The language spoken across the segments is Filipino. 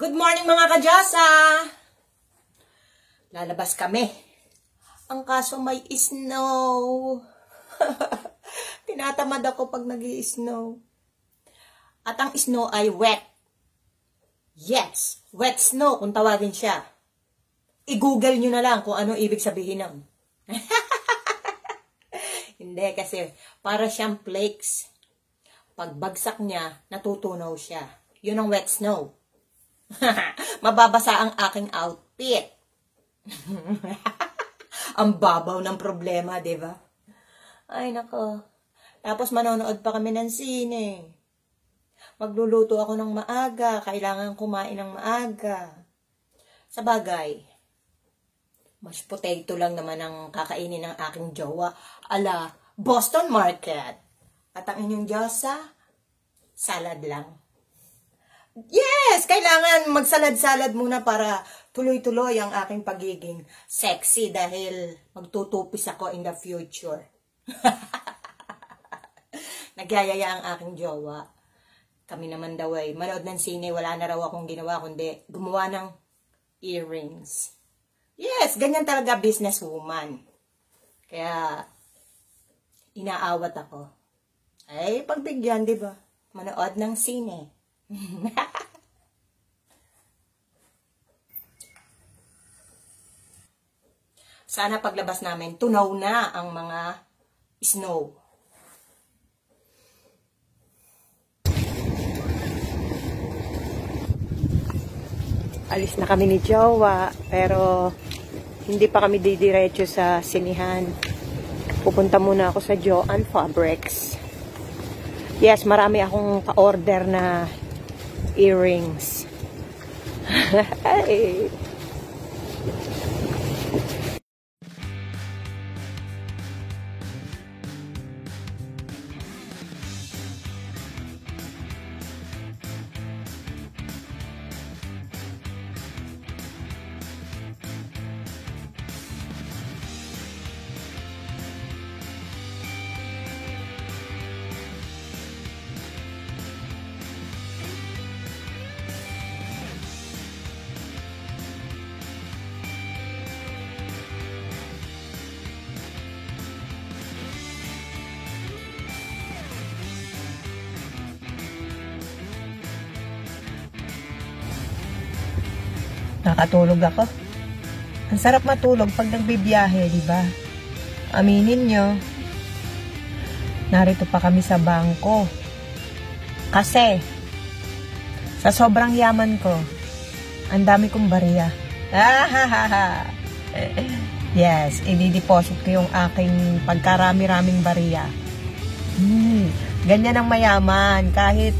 Good morning mga kadyasa! Lalabas kami. Ang kaso may snow. Tinatamad ako pag nag-i-snow. At ang snow ay wet. Yes, wet snow kung tawagin siya. I-google nyo na lang kung ano ibig sabihin nun. Hindi, kasi para siyang flakes. Pagbagsak niya, natutunaw siya. Yun ang wet snow. Mababasa ang aking outfit. Ang babaw ng problema, diba? Ay, nako. Tapos manonood pa kami ng sine. Magluluto ako ng maaga. Kailangan kumain ng maaga. Sa bagay, mashed potato lang naman ang kakainin ng aking jowa ala Boston Market. At ang inyong Diyosa, salad lang. Yes! Kailangan magsalad-salad muna para tuloy-tuloy ang aking pagiging sexy dahil magtutupis ako in the future. Nagyayaya ang aking jowa. Kami naman daw ay manood ng sine, wala na raw akong ginawa kundi gumawa ng earrings. Yes, ganyan talaga businesswoman. Kaya inaawat ako. Ay, pagbigyan, di ba? Manood ng sine. Sana paglabas namin, tunaw na ang mga snow. Alis na kami ni Jowa, pero hindi pa kami didiretso sa sinihan. Pupunta muna ako sa Joann Fabrics. Yes, marami akong pa-order na earrings. Nakatulog ako. Ang sarap matulog pag nagbibiyahe, di ba? Aminin nyo. Narito pa kami sa bangko. Kasi, sa sobrang yaman ko, ang dami kong bariya. Yes, i-deposit ko yung aking pagkarami-raming bariya. Ganyan ang mayaman. Kahit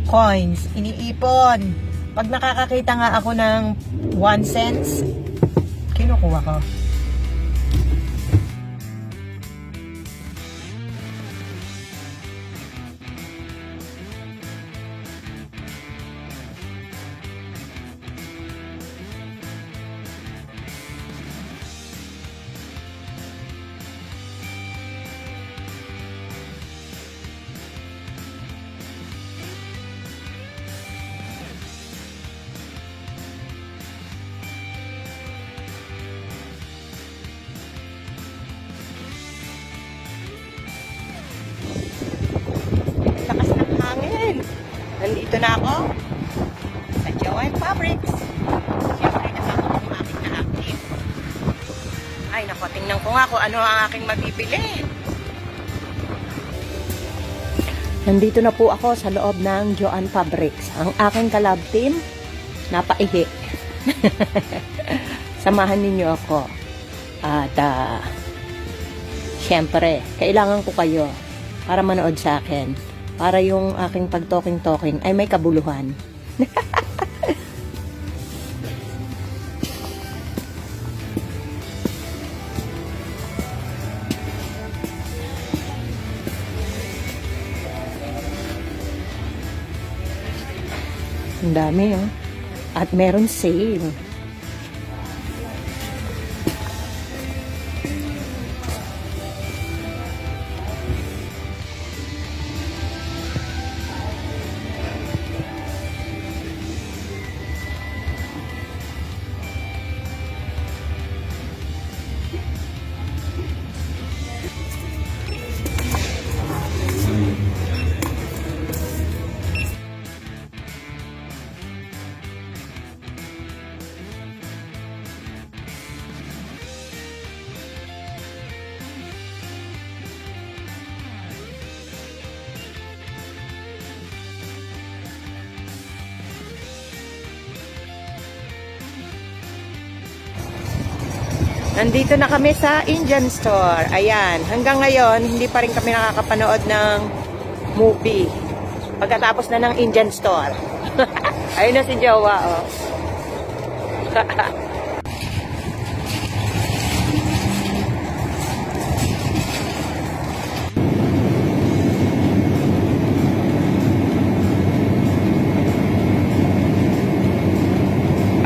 coins, iniipon. Pag nakakakita nga ako ng 1 cents, kinukuha ko. Nandito na ako sa Joann Fabrics. Siyempre, nakako ang aking na-active. Ay, naku, tingnan ko nga kung ano ang aking mabibili. Nandito na po ako sa loob ng Joann Fabrics. Ang aking kalab team, napaihi. Samahan ninyo ako. At, siyempre, kailangan ko kayo para manood sa akin. Para yung aking pag-talking-talking ay may kabuluhan. Ang dami, oh. At meron sale. Nandito na kami sa Indian store. Ayan, hanggang ngayon, hindi pa rin kami nakakapanood ng movie. Pagkatapos na ng Indian store. Ayun na si Jowa, oh.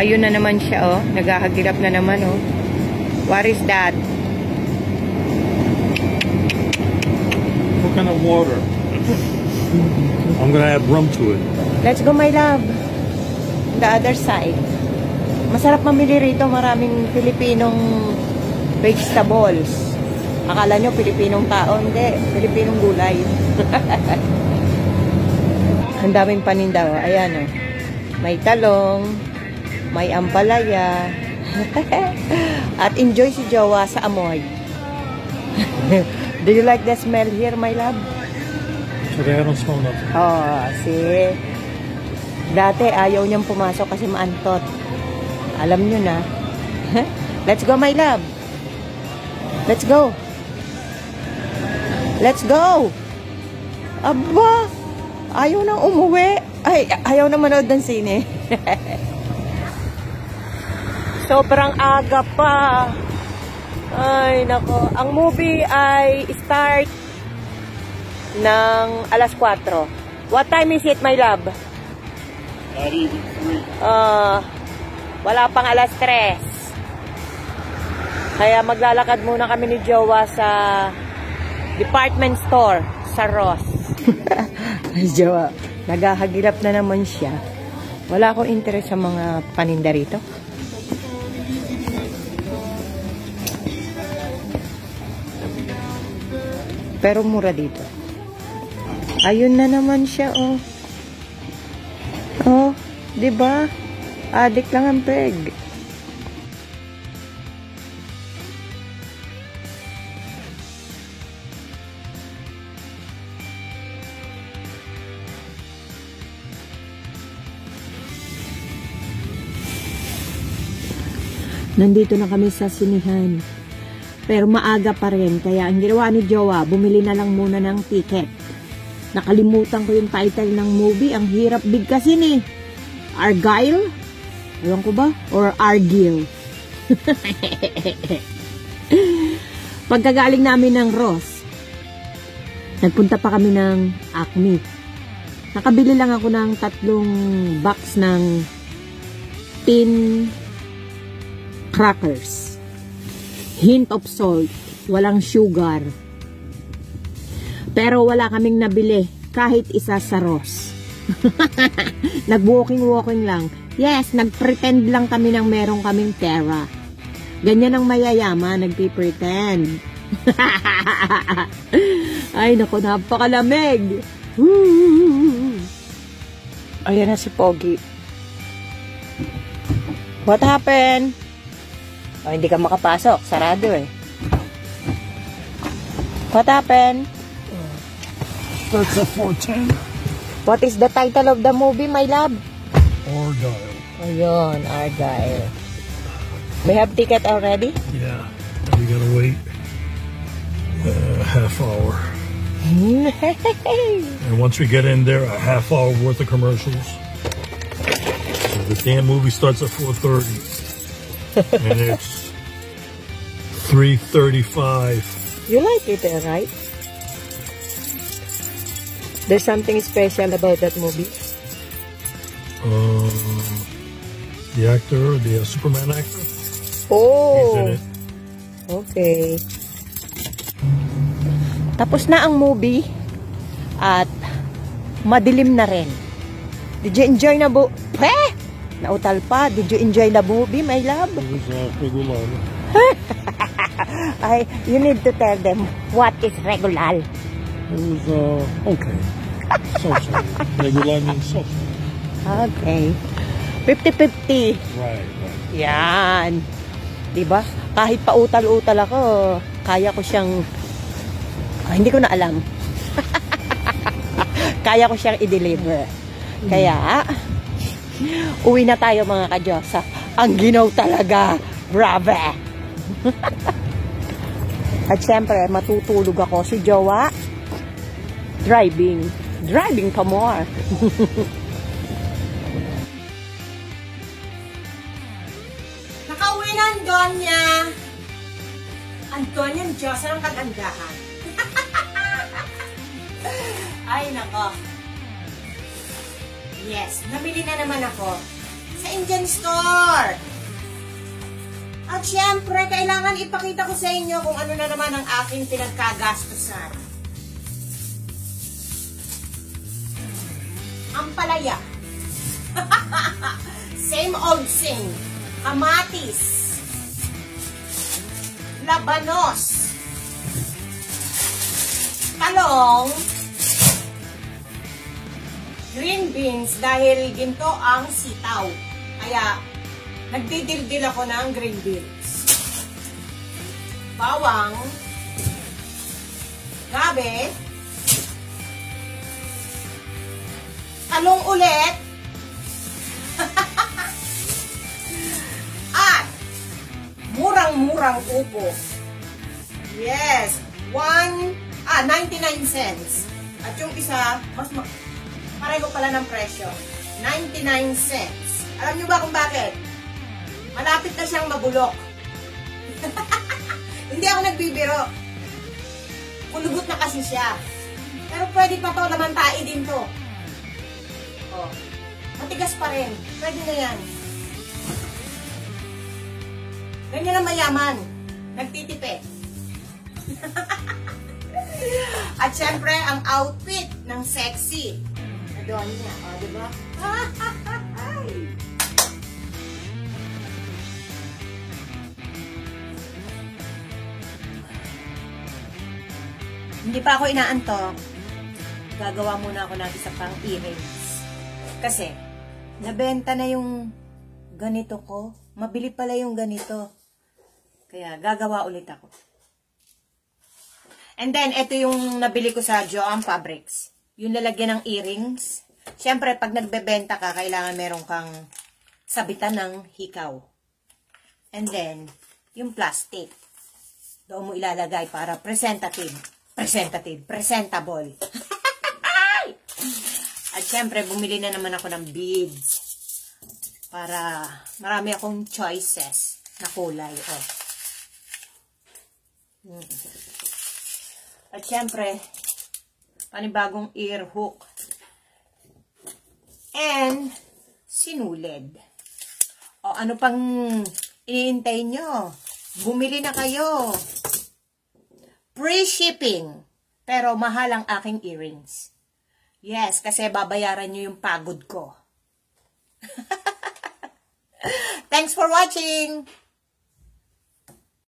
Ayun na naman siya, oh. Naghahagilap na naman, oh. What is that? What kind of water? I'm gonna add rum to it. Let's go, my love. The other side. Masarap mamili rito. Maraming Pilipinong vegetables. Akala nyo Pilipinong tao. Hindi. Pilipinong gulay. Ang daming paninda, oh. Ayan, oh. May talong. May ampalaya. At enjoy si Jowa sa amoy. Do you like the smell here, my love? Today I don't smell nothing. Oh, see? Dati ayaw niyang pumasok kasi maantot. Alam niyo na. Let's go, my love. Let's go. Let's go. Aba, ayaw nang umuwi. Ay, ayaw na manood ng sine. Sobrang aga pa. Ay, nako. Ang movie ay start ng alas 4. What time is it, my love? Not even 3. Wala pang alas 3. Kaya maglalakad muna kami ni Jowa sa department store sa Ross. Ay, Jowa, naghahagilap na naman siya. Wala akong interest sa mga paninda rito. Pero mura dito. Ayun na naman siya, oh. Oh, 'di ba? Adik lang ang peg. Nandito na kami sa sinihan. Pero maaga pa rin. Kaya ang ginawa ni Jowa, bumili na lang muna ng ticket. Nakalimutan ko yung title ng movie. Ang hirap bigkasin eh. Argyle? Ewan ko ba? Or Argyle? Pagkagaling namin ng Ross, nagpunta pa kami ng Acme. Nakabili lang ako ng 3 box ng tin crackers. Hint of salt, walang sugar. Pero wala kaming nabili kahit isa sa Ross. Nag-walking lang. Yes, nag-pretend lang kami ng meron kaming pera. Ganyan ang mayayaman, nagpi-pretend. Ay, naku, napakalamig. Ayan na si Pogi. What happened? Oh, hindi ka makapasok. Sarado eh. What happened? That's a 410. What is the title of the movie, my love? Argyle. Ayun, Argyle. We have ticket already? Yeah. We gotta wait a half hour. And once we get in there, a half hour worth of commercials. So the damn movie starts at 4:30. And it's 3:35. You like it, right? There's something special about that movie? The actor, the Superman actor. Oh! He's in it. Okay. Tapos na ang movie at madilim na rin. Did you enjoy na Nautal pa. Did you enjoy the movie, my love? It was regular. You need to tell them what is regular. It was okay. So-so. Regular means so-so. Okay. 50-50. Right. Yan. Diba? Kahit pautal-utal ako, kaya ko siyang hindi ko na alam. Kaya ko siyang i-deliver. Kaya uwi na tayo mga kadyosa. Ang ginaw talaga. Brave. At syempre, matutulog ako. Si Jowa, driving. Driving pa more. Nakauwi na Antonia. Antonia, Diyos, ang kagandahan. Ay, nako. Yes, nabili na naman ako sa Indian store. At syempre, kailangan ipakita ko sa inyo kung ano na naman ang aking pinagkagastusan. Ang palaya. Same old same. Kamatis. Labanos. Talong. Green beans dahil ginto ang sitaw. Kaya, nagdidildil ako ng green beans. Bawang. Gabi. Talong ulit. At, murang-murang upo. Yes. 99 cents. At yung isa, pareho pala ng presyo. 99 cents. Alam nyo ba kung bakit? Malapit na siyang mabulok. Hindi ako nagbibiro. Kulugot na kasi siya. Pero pwede pa to, laman tae din to. Oh. Matigas pa rin. Pwede na yan. Ganyan ang mayaman. Nagtitipid. At syempre, ang outfit ng sexy. Doon niya. O, diba? Hindi pa ako inaantok. Gagawa muna ako ng isa pang earrings. Kasi, nabenta na yung ganito ko. Mabili pala yung ganito. Kaya, gagawa ulit ako. And then, ito yung nabili ko sa Joanne Fabrics. Yung lalagyan ng earrings. Siyempre, pag nagbebenta ka, kailangan meron kang sabitan ng hikaw. And then, yung plastic. Doon mo ilalagay para presentable. At siyempre, bumili na naman ako ng beads. Para marami akong choices na kulay. Oh. At siyempre, panibagong ear hook. And, sinulid. O, ano pang iniintay nyo? Bumili na kayo. Free shipping. Pero mahal ang aking earrings. Yes, kasi babayaran nyo yung pagod ko. Thanks for watching!